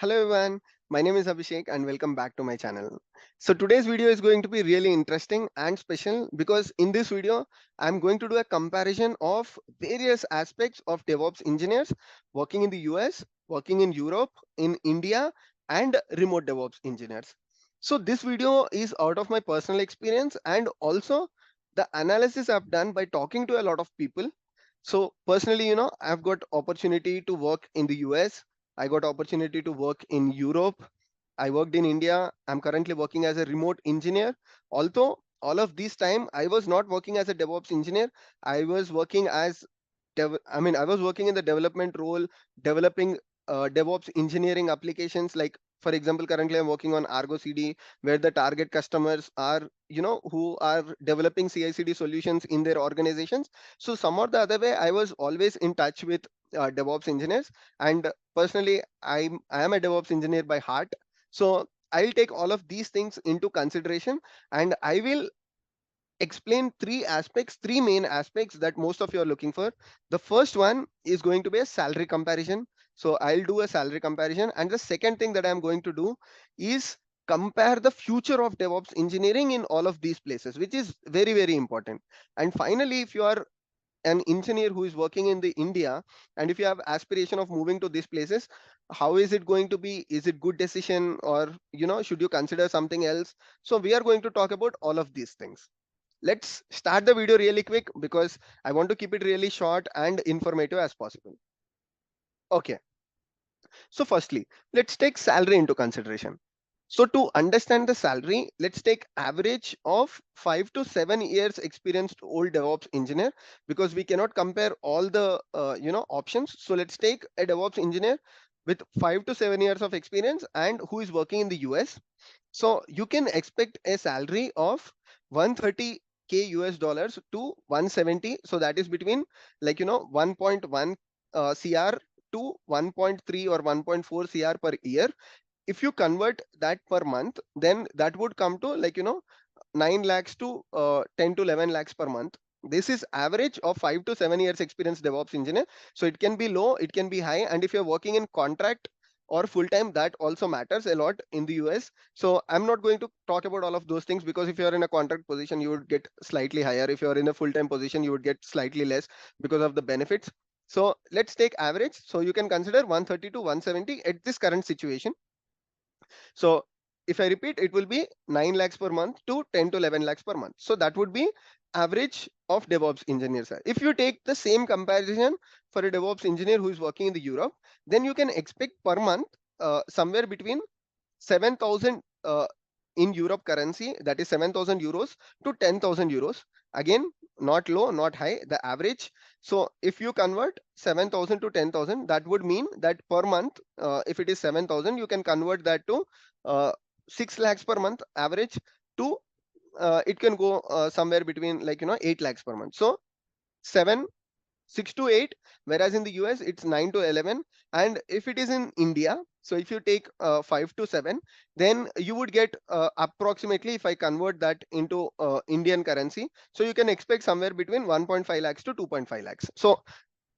Hello everyone, my name is Abhishek and welcome back to my channel. So today's video is going to be really interesting and special because in this video, I'm going to do a comparison of various aspects of DevOps engineers working in the US, working in Europe, in India, and remote DevOps engineers. So this video is out of my personal experience and also the analysis I've done by talking to a lot of people. So personally, I've got opportunity to work in the US. I got opportunity to work in Europe. I worked in India. I'm currently working as a remote engineer. Although all of this time I was not working as a DevOps engineer. I was working as I was working in the development role, developing DevOps engineering applications. Like for example, currently I'm working on Argo CD, where the target customers are, who are developing CI/CD solutions in their organizations. So some or the other way, I was always in touch with DevOps engineers, and personally, I am a DevOps engineer by heart. So I'll take all of these things into consideration, and I will explain three main aspects that most of you are looking for. The first one is going to be a salary comparison. So I'll do a salary comparison. And the second thing that I'm going to do is compare the future of DevOps engineering in all of these places, which is very, very important. And finally, if you are an engineer who is working in the India, and if you have aspiration of moving to these places, how is it going to be? Is it good decision, or should you consider something else? So we are going to talk about all of these things. Let's start the video really quick because I want to keep it really short and informative as possible. Okay, so firstly, let's take salary into consideration. So to understand the salary, let's take average of 5 to 7 years experienced old DevOps engineer, because we cannot compare all the options. So let's take a DevOps engineer with 5 to 7 years of experience and who is working in the US. So you can expect a salary of 130K US dollars to 170. So that is between 1.1 CR to 1.3 or 1.4 CR per year. If you convert that per month, then that would come to 9 lakhs to 10 to 11 lakhs per month. This is average of 5 to 7 years experience DevOps engineer. So it can be low, it can be high, and if you're working in contract or full time, that also matters a lot in the US. So I'm not going to talk about all of those things, because if you're in a contract position, you would get slightly higher. If you're in a full time position, you would get slightly less because of the benefits. So let's take average. So you can consider 130 to 170 at this current situation. So if I repeat, it will be 9 lakhs per month to 10 to 11 lakhs per month. So that would be average of DevOps engineers. If you take the same comparison for a DevOps engineer who is working in the Europe, then you can expect per month somewhere between 7,000 in Europe currency, that is 7,000 euros to 10,000 euros. Again, not low, not high, the average. So if you convert 7,000 to 10,000, that would mean that per month, if it is 7,000, you can convert that to 6 lakhs per month average to it can go somewhere between 8 lakhs per month. So 7 6 to 8, whereas in the US it's 9 to 11. And if it is in India, so if you take 5 to 7, then you would get approximately, if I convert that into Indian currency, so you can expect somewhere between 1.5 lakhs to 2.5 lakhs. So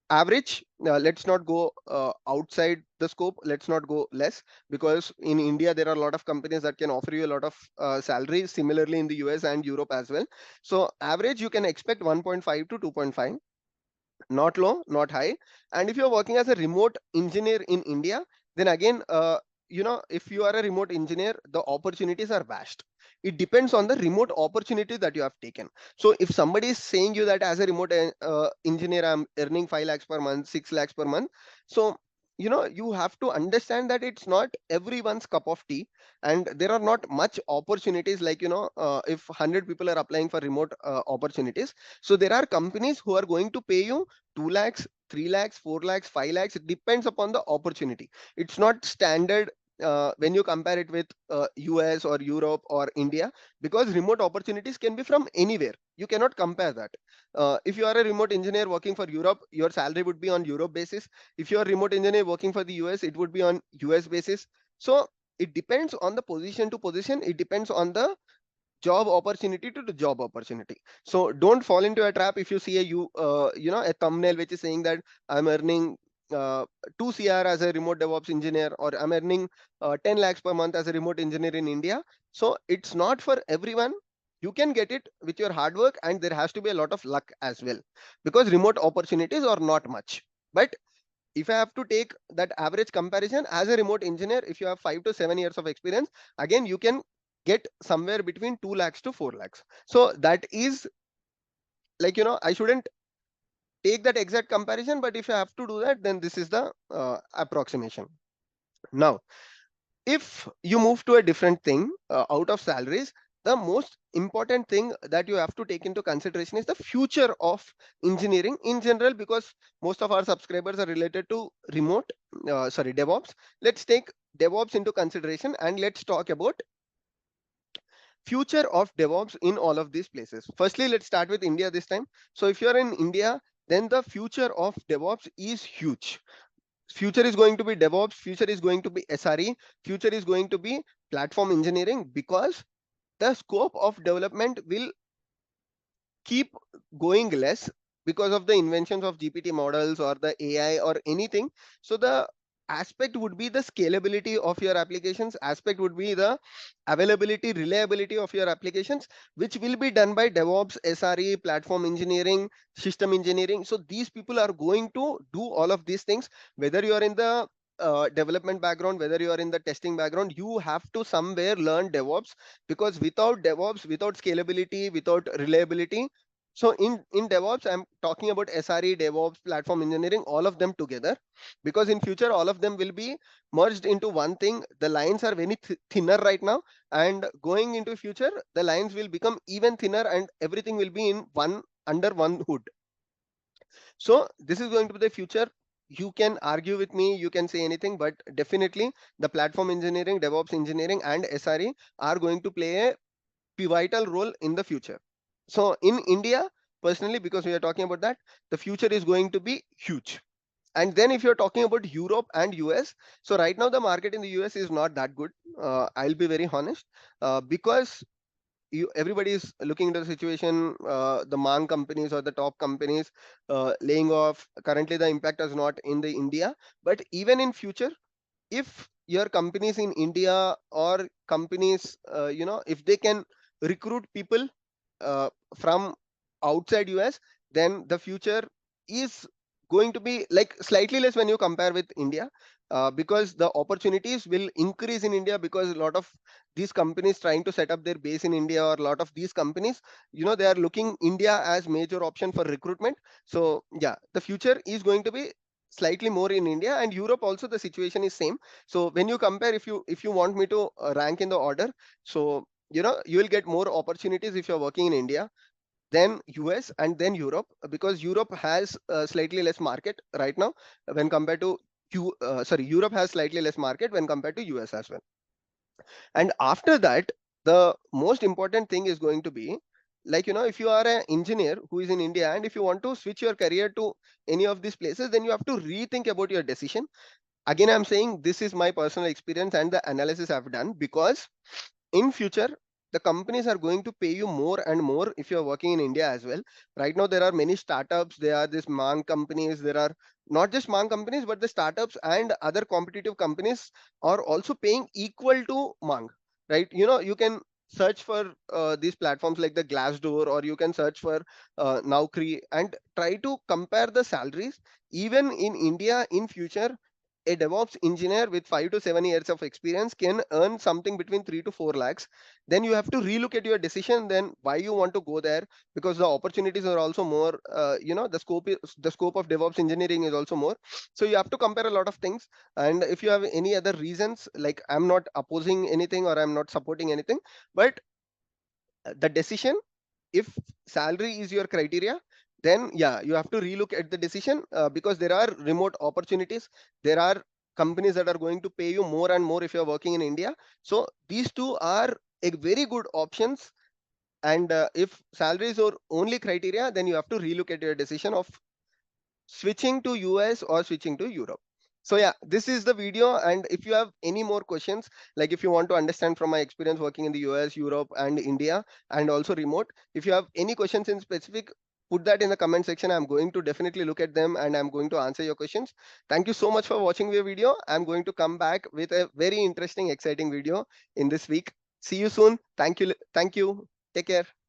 average, let's not go outside the scope, let's not go less, because in India there are a lot of companies that can offer you a lot of salary, similarly in the US and Europe as well. So average, you can expect 1.5 to 2.5, not low, not high. And if you're working as a remote engineer in India, then again, if you are a remote engineer, the opportunities are vast. It depends on the remote opportunity that you have taken. So if somebody is saying you that as a remote engineer, I'm earning 5 lakhs per month, 6 lakhs per month, so you have to understand that it's not everyone's cup of tea, and there are not much opportunities. Like if 100 people are applying for remote opportunities, so there are companies who are going to pay you 2 lakhs, 3 lakhs, 4 lakhs, 5 lakhs. It depends upon the opportunity. It's not standard when you compare it with US or Europe or India, because remote opportunities can be from anywhere. You cannot compare that. If you are a remote engineer working for Europe, your salary would be on Europe basis. If you are a remote engineer working for the US, it would be on US basis. So it depends on the position to position. It depends on the job opportunity to the job opportunity. So don't fall into a trap. If you see a a thumbnail which is saying that I'm earning uh, 2 CR as a remote DevOps engineer, or I'm earning 10 lakhs per month as a remote engineer in India. So it's not for everyone. You can get it with your hard work, and there has to be a lot of luck as well, because remote opportunities are not much. But if I have to take that average comparison, as a remote engineer, if you have 5 to 7 years of experience, again you can get somewhere between 2 lakhs to 4 lakhs. So that is, like, I shouldn't take that exact comparison, but if I have to do that, then this is the approximation. Now, if you move to a different thing out of salaries, the most important thing that you have to take into consideration is the future of engineering in general, because most of our subscribers are related to DevOps. Let's take DevOps into consideration, and let's talk about future of DevOps in all of these places. Firstly, let's start with India this time. So if you're in India, then the future of DevOps is huge. Future is going to be DevOps, future is going to be SRE, future is going to be platform engineering, because the scope of development will keep going less because of the inventions of GPT models or the AI or anything. So the aspect would be the scalability of your applications, aspect would be the availability, reliability of your applications, which will be done by DevOps, SRE, platform engineering, system engineering. So these people are going to do all of these things, whether you are in the development background, whether you are in the testing background, you have to somewhere learn DevOps, because without DevOps, without scalability, without reliability. So in DevOps, I'm talking about SRE, DevOps, platform engineering, all of them together, because in future all of them will be merged into one thing. The lines are very thinner right now, and going into future, the lines will become even thinner, and everything will be in one, under one hood. So this is going to be the future. You can argue with me, you can say anything, but definitely the platform engineering, DevOps engineering, and SRE are going to play a pivotal role in the future. So in India, personally, because we are talking about that, the future is going to be huge. And then if you're talking about Europe and US, so right now the market in the US is not that good. I'll be very honest, because everybody is looking into the situation. The mang companies or the top companies laying off. Currently, the impact is not in the India, but even in future, if your companies in India or companies, if they can recruit people from outside US, then the future is going to be like slightly less when you compare with India, because the opportunities will increase in India, because a lot of these companies trying to set up their base in India, or a lot of these companies, they are looking India as major option for recruitment. So yeah, the future is going to be slightly more in India. And Europe also, the situation is same. So when you compare, if you want me to rank in the order, so you will get more opportunities if you're working in India, then US, and then Europe, because Europe has slightly less market right now when compared to Europe has slightly less market when compared to US as well. And after that, the most important thing is going to be, like, if you are an engineer who is in India, and if you want to switch your career to any of these places, then you have to rethink about your decision. Again, I'm saying this is my personal experience and the analysis I've done, because in future the companies are going to pay you more and more if you're working in India as well. Right now there are many startups, there are these mang companies, there are not just mang companies, but the startups and other competitive companies are also paying equal to mang, right? You can search for these platforms like the Glassdoor, or you can search for Naukri, and try to compare the salaries. Even in India in future, a DevOps engineer with 5 to 7 years of experience can earn something between 3 to 4 lakhs. Then you have to relook at your decision. Then why you want to go there? Because the opportunities are also more. The scope of DevOps engineering is also more. So you have to compare a lot of things. And if you have any other reasons, like, I'm not opposing anything or I'm not supporting anything, but the decision, if salary is your criteria, then yeah, you have to relook at the decision, because there are remote opportunities, there are companies that are going to pay you more and more if you're working in India. So these two are a very good options. And if salary is your only criteria, then you have to relook at your decision of switching to US or switching to Europe. So yeah, this is the video. And if you have any more questions, like if you want to understand from my experience working in the US, Europe, and India, and also remote, if you have any questions in specific, put that in the comment section. I'm going to definitely look at them and I'm going to answer your questions. Thank you so much for watching the video. I'm going to come back with a very interesting, exciting video in this week. See you soon. Thank you. Thank you. Take care.